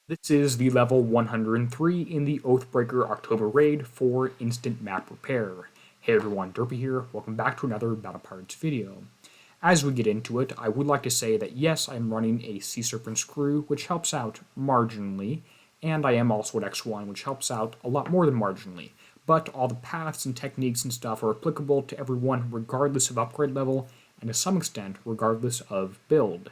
This is the level 103 in the Oathbreaker October raid for instant map repair. Hey everyone, Derpy here. Welcome back to another Battle Pirates video. As we get into it, I would like to say that yes, I'm running a Sea Serpent Screw, which helps out marginally, and I am also at X1, which helps out a lot more than marginally. But all the paths and techniques and stuff are applicable to everyone regardless of upgrade level, and to some extent regardless of build.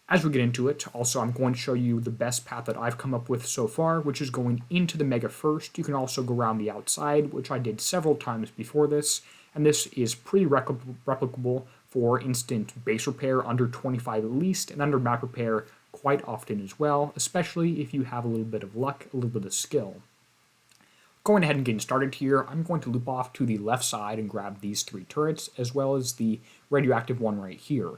As we get into it, also I'm going to show you the best path that I've come up with so far, which is going into the Mega first. You can also go around the outside, which I did several times before this, and this is pretty replicable for instant base repair under 25 at least, and under map repair quite often as well, especially if you have a little bit of luck, a little bit of skill. Going ahead and getting started here, I'm going to loop off to the left side and grab these three turrets, as well as the radioactive one right here.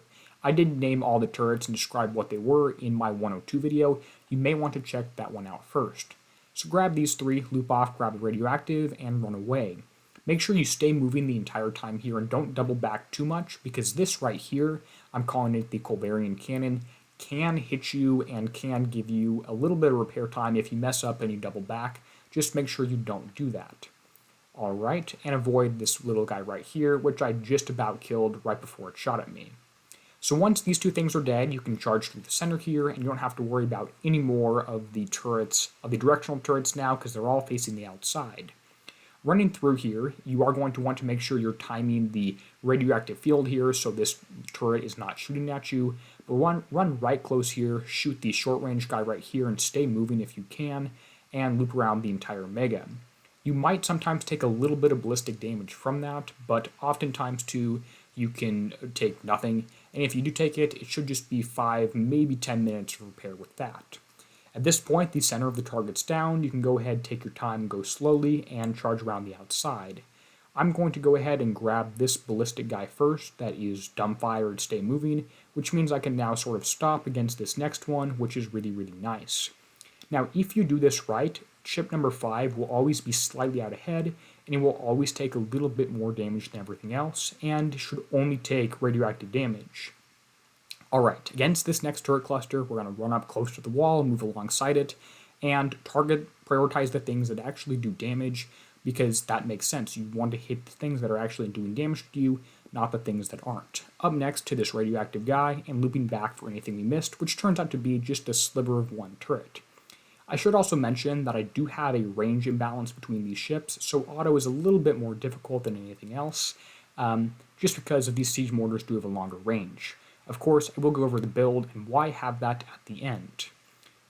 I did name all the turrets and describe what they were in my 102 video. You may want to check that one out first. So grab these three, loop off, grab the radioactive, and run away. Make sure you stay moving the entire time here and don't double back too much, because this right here, I'm calling it the Colberian Cannon, can hit you and can give you a little bit of repair time if you mess up and you double back. Just make sure you don't do that. Alright, and avoid this little guy right here, which I just about killed right before it shot at me. So once these two things are dead, you can charge through the center here, and you don't have to worry about any more of the turrets, of the directional turrets now, because they're all facing the outside. Running through here, you are going to want to make sure you're timing the radioactive field here, so this turret is not shooting at you. But run right close here, shoot the short range guy right here, and stay moving if you can, and loop around the entire Mega. You might sometimes take a little bit of ballistic damage from that, but oftentimes too, you can take nothing, and if you do take it, it should just be 5, maybe 10 minutes of repair with that. At this point, the center of the target's down. You can go ahead, take your time, go slowly, and charge around the outside. I'm going to go ahead and grab this ballistic guy first, that is dumbfire, stay moving, which means I can now sort of stop against this next one, which is really, really nice. Now, if you do this right, ship number 5 will always be slightly out ahead, and it will always take a little bit more damage than everything else, and should only take radioactive damage. Alright, against this next turret cluster, we're going to run up close to the wall, move alongside it, and prioritize the things that actually do damage, because that makes sense. You want to hit the things that are actually doing damage to you, not the things that aren't. Up next to this radioactive guy, and looping back for anything we missed, which turns out to be just a sliver of one turret. I should also mention that I do have a range imbalance between these ships, so auto is a little bit more difficult than anything else, just because of these siege mortars do have a longer range. Of course, I will go over the build and why have that at the end.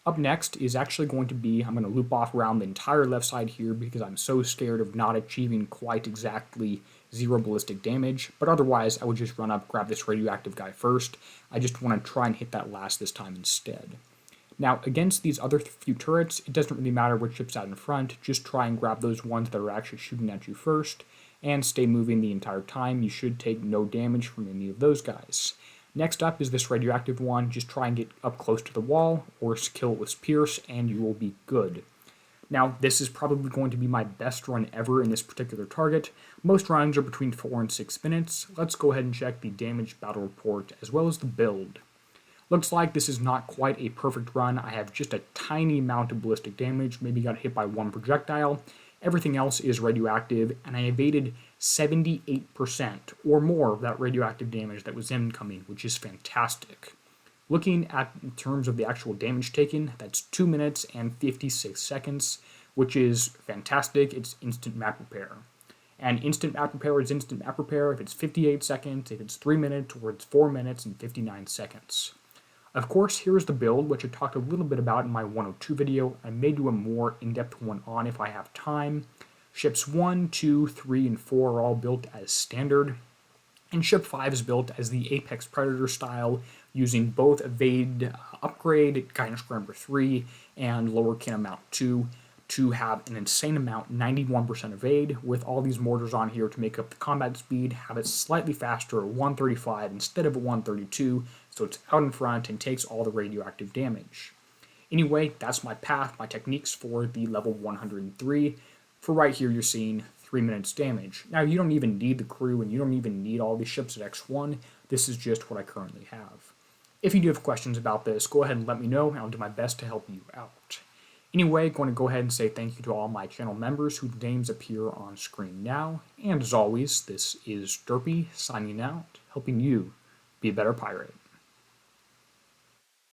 Up next is actually going to be, I'm going to loop off around the entire left side here because I'm so scared of not achieving quite exactly 0 ballistic damage, but otherwise I would just run up, grab this radioactive guy first. I just want to try and hit that last this time instead. Now, against these other few turrets, it doesn't really matter which ship's out in front, just try and grab those ones that are actually shooting at you first, and stay moving the entire time. You should take no damage from any of those guys. Next up is this radioactive one, just try and get up close to the wall, or kill it with Pierce, and you will be good. Now, this is probably going to be my best run ever in this particular target. Most runs are between 4 and 6 minutes. Let's go ahead and check the damage battle report, as well as the build. Looks like this is not quite a perfect run. I have just a tiny amount of ballistic damage, maybe got hit by 1 projectile. Everything else is radioactive, and I evaded 78% or more of that radioactive damage that was incoming, which is fantastic. Looking at in terms of the actual damage taken, that's 2 minutes and 56 seconds, which is fantastic. It's instant map repair. And instant map repair is instant map repair if it's 58 seconds, if it's 3 minutes, or it's 4 minutes and 59 seconds. Of course, here's the build, which I talked a little bit about in my 102 video. I may do a more in-depth one on if I have time. Ships 1, 2, 3, and 4 are all built as standard, and ship 5 is built as the Apex Predator style, using both evade upgrade, Guidance Scrambler 3, and lower cannon mount 2, to have an insane amount, 91% evade, with all these mortars on here to make up the combat speed, have it slightly faster at 135 instead of a 132, so it's out in front and takes all the radioactive damage. Anyway, that's my path, my techniques for the level 103. For right here, you're seeing 3 minutes damage. Now, you don't even need the crew, and you don't even need all these ships at X1. This is just what I currently have. If you do have questions about this, go ahead and let me know, and I'll do my best to help you out. Anyway, going to go ahead and say thank you to all my channel members whose names appear on screen now, and as always, this is Derpy signing out, helping you be a better pirate.